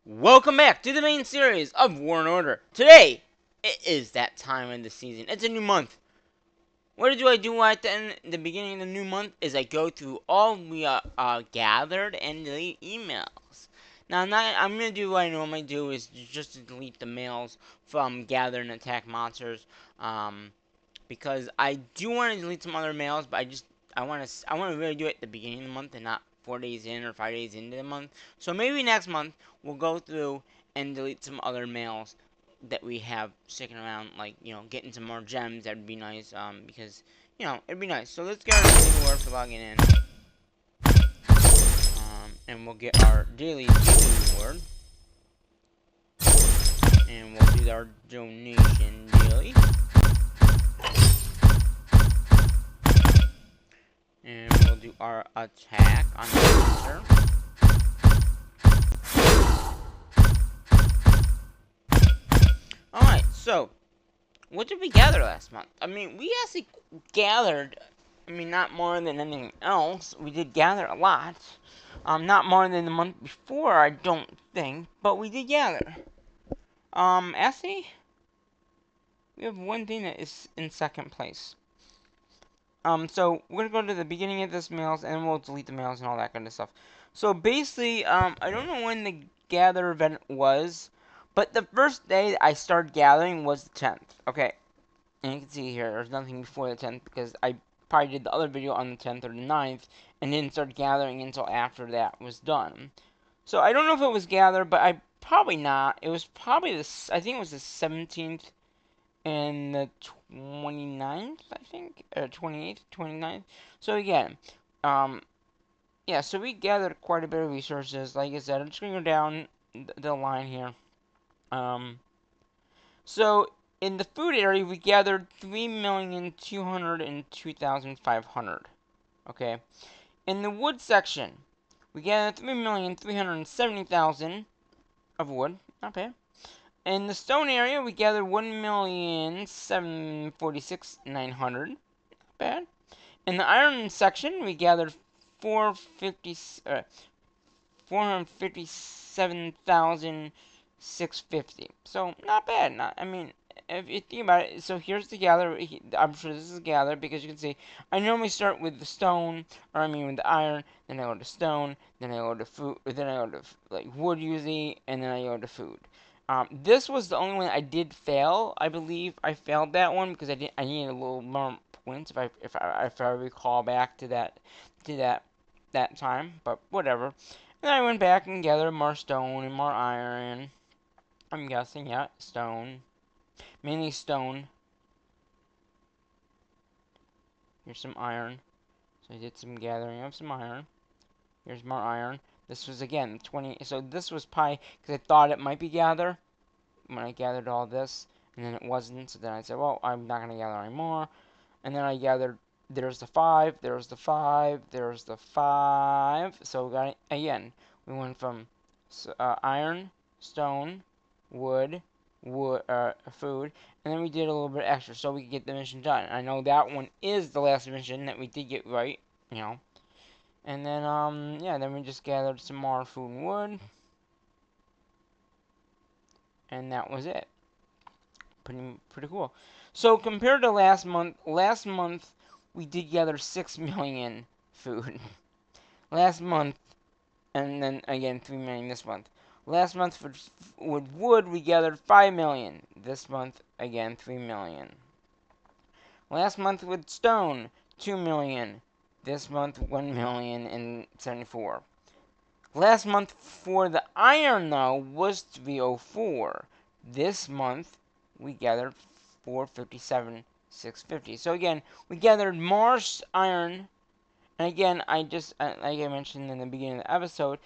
Welcome back to the main series of War and Order. Today, it is that time of the season. It's a new month. What do I do at the beginning of the new month? Is I go through all we gathered and delete emails. Now, I'm gonna do what I normally do is just to delete the mails from gather and attack monsters. Because I do want to delete some other mails, but I want to really do it at the beginning of the month and not 4 days in or 5 days into the month. So maybe next month we'll go through and delete some other mails that we have sticking around, like getting some more gems. That would be nice. Because it'd be nice. So let's get our daily reward for logging in. And we'll get our daily reward, and we'll do our donation daily. And we'll do our attack on the monster. Alright, so, what did we gather last month? I mean, we actually gathered, not more than anything else. We did gather a lot. Not more than the month before, I don't think, but we did gather. Actually, we have one thing that is in second place. So we're gonna go to the beginning of this mails, and we'll delete the mails and all that kind of stuff. So basically, I don't know when the gather event was, but the first day I started gathering was the 10th. Okay, and you can see here, there's nothing before the 10th because I probably did the other video on the 10th or the 9th, and didn't start gathering until after that was done. So I don't know if it was gather, but I probably not. It was probably I think it was the 17th and the 29th, I think, 28th, 29th. So again, yeah, so we gathered quite a bit of resources. Like I said, I'm just gonna go down the line here. So in the food area, we gathered 3,202,500. Okay. In the wood section, we gathered 3,370,000 of wood. Not bad. In the stone area, we gathered 1,746,900. Not bad. In the iron section, we gathered 457,650. So not bad. If you think about it, so here's the gather. I'm sure this is a gather because you can see I normally start with the stone, or with the iron, then I go to stone, then I go to food, then I go to like wood usually, and then I go to food. This was the only one I did fail. I believe I failed that one because I needed a little more points if I recall back to that time. But whatever. And then I went back and gathered more stone and more iron. I'm guessing, yeah, stone, mainly stone. Here's some iron. So I did some gathering of some iron. Here's more iron. This was again 20. So this was pi because I thought it might be gather when I gathered all this, and then it wasn't. So then I said, well, I'm not gonna gather anymore. And then I gathered. There's the 5. There's the 5. There's the 5. So again, we went from iron, stone, wood, food, and then we did a little bit extra so we could get the mission done. I know that one is the last mission that we did get right, And then, yeah, then we just gathered some more food and wood. And that was it. Pretty cool. So compared to last month we did gather 6 million food. Last month, and then again 3 million this month. Last month with wood we gathered 5 million. This month again 3 million. Last month with stone 2 million. This month 1,074,000. Last month for the iron though was 304. This month we gathered 457,650. So again, we gathered more iron. And again, like I mentioned in the beginning of the episode,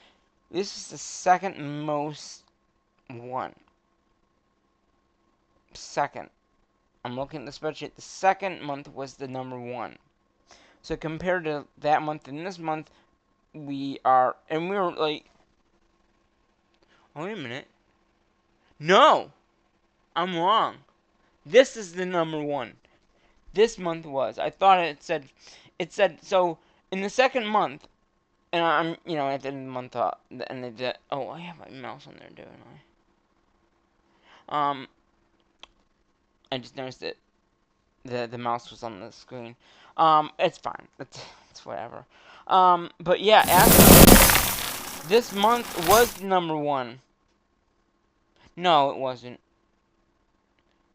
this is the second most one. Second. I'm looking at the spreadsheet. The second month was the number 1. So compared to that month and this month, we were like, oh, wait a minute. No! I'm wrong. This is the number 1. This month was. I thought it said, so in the second month, And I'm, at the end of the month, and oh, I have my mouse on there, don't I? I just noticed that the mouse was on the screen. It's fine. It's whatever. But yeah, actually, this month was number one. No, it wasn't.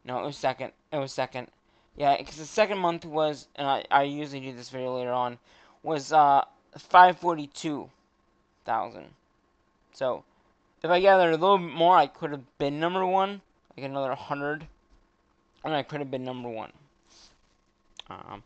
No, it was second. It was second. Yeah, because the second month was, and I usually do this video later on, was 542,000. So if I gathered a little bit more, I could have been number one, like another 100, and I could have been number one. Um,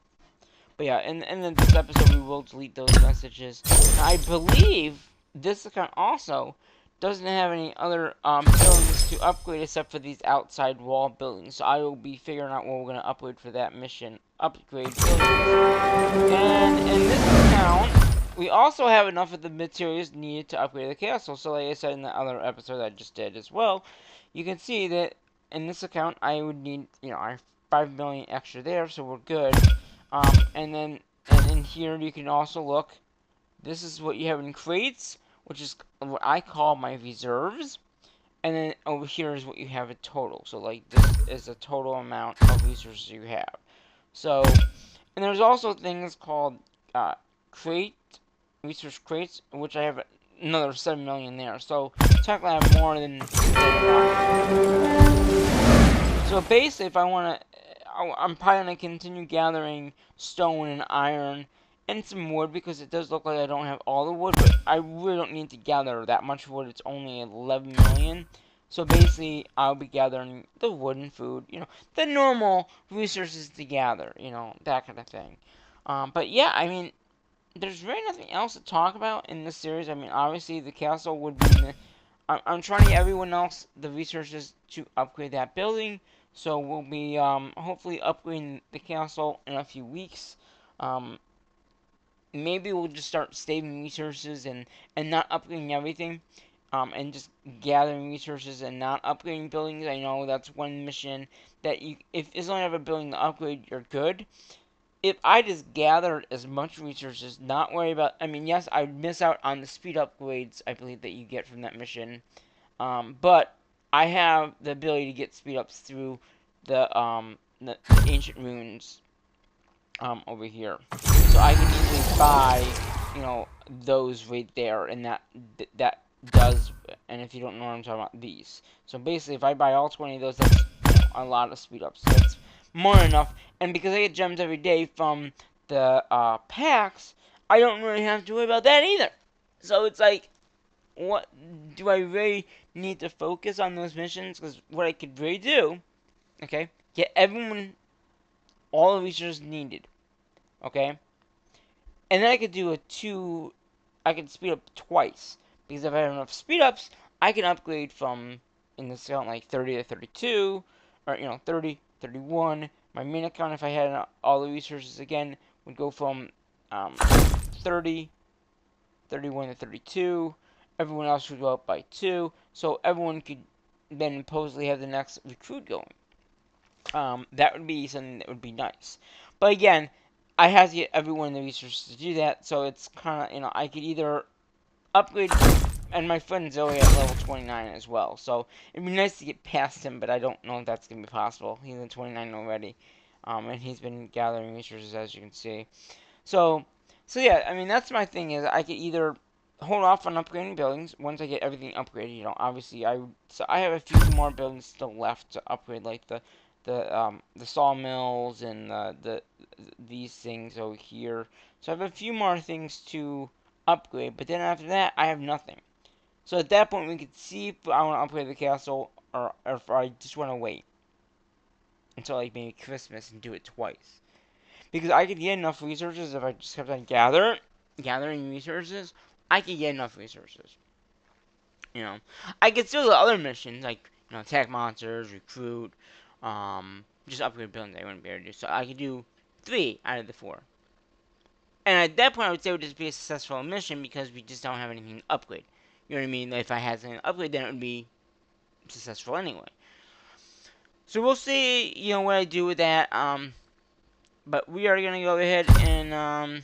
but yeah, in this episode, we will delete those messages. I believe this account also doesn't have any other buildings to upgrade except for these outside wall buildings. So I will be figuring out what we're going to upgrade for that mission. Upgrade buildings. And in this account, we also have enough of the materials needed to upgrade the castle. So like I said in the other episode I just did as well, you can see that in this account I would need, I have 5 million extra there, so we're good. And in here you can also look. This is what you have in crates, which is what I call my reserves. And then over here is what you have in total. So like this is the total amount of resources you have. So, and there's also things called crate, research crates, which I have another 7 million there. So technically I have more than so basically, if I want to, I'm probably going to continue gathering stone and iron and some wood because it does look like I don't have all the wood, but I really don't need to gather that much wood. It's only 11 million. So basically, I'll be gathering the wood and food, the normal resources to gather, that kind of thing. But yeah, I mean, there's really nothing else to talk about in this series. I mean, obviously, the castle would be I'm trying to get everyone else the resources to upgrade that building. So we'll be hopefully upgrading the castle in a few weeks. Um, Maybe we'll just start saving resources and not upgrading everything. And just gathering resources and not upgrading buildings. I know that's one mission that if as long as you have a building to upgrade, you're good. If I just gathered as much resources, not worry about, I mean, yes, I would miss out on the speed upgrades, I believe, that you get from that mission. But I have the ability to get speed ups through the ancient ruins over here, so I can easily buy those right there, and that does. And if you don't know what I'm talking about, these. So basically, if I buy all 20 of those, that's a lot of speed ups. That's more than enough. And because I get gems every day from the packs, I don't really have to worry about that either. So it's like, what do I really need to focus on those missions? Because what I could really do, okay, get everyone all the resources needed, okay, and then I could do I could speed up twice because if I have enough speed ups, I can upgrade from in this account like 30 to 32, or 30, 31. My main account, if I had all the resources again, would go from 30 31 to 32. Everyone else would go up by 2. So everyone could then supposedly have the next recruit going. That would be something that would be nice. But again, I have to get everyone the resources to do that. So it's kind of, I could either upgrade, and my friend Zoe at level 29 as well. So it'd be nice to get past him, but I don't know if that's going to be possible. He's at 29 already. And he's been gathering resources, as you can see. So yeah, I mean, that's my thing is I could either hold off on upgrading buildings once I get everything upgraded. Obviously I have a few more buildings still left to upgrade, like the sawmills and these things over here. So I have a few more things to upgrade, but then after that I have nothing. So at that point we could see if I want to upgrade the castle or if I just want to wait until like maybe Christmas and do it twice. Because I could get enough resources if I just kept on gathering resources. I could get enough resources. I could still do other missions like attack monsters, recruit, just upgrade buildings. I wouldn't be able to do. So I could do 3 out of the 4. And at that point, I would say it would just be a successful mission because we just don't have anything to upgrade. You know what I mean? If I had something to upgrade, then it would be successful anyway. So we'll see, what I do with that. But we are gonna go ahead and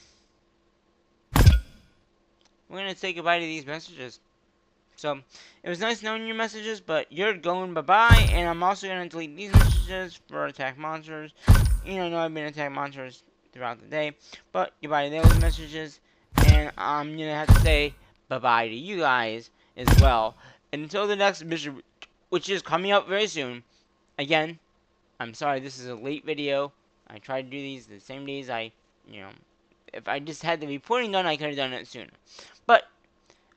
we're gonna say goodbye to these messages. So, it was nice knowing your messages, but you're going bye-bye, and I'm also going to delete these messages for attack monsters. I know I've been attacking monsters throughout the day, but goodbye to those messages, and I'm going to have to say bye-bye to you guys as well. And until the next mission, which is coming up very soon, again, I'm sorry this is a late video. I tried to do these the same days if I just had the reporting done, I could have done it sooner. But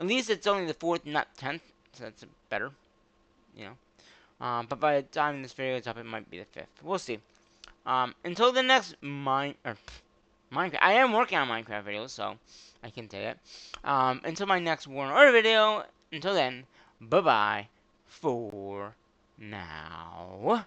at least it's only the 4th, not 10th, so that's better, you know. But by the time this video is up, it might be the 5th. We'll see. Until the next Minecraft, I am working on Minecraft videos, so I can say it. Until my next War and Order video, until then, bye-bye for now.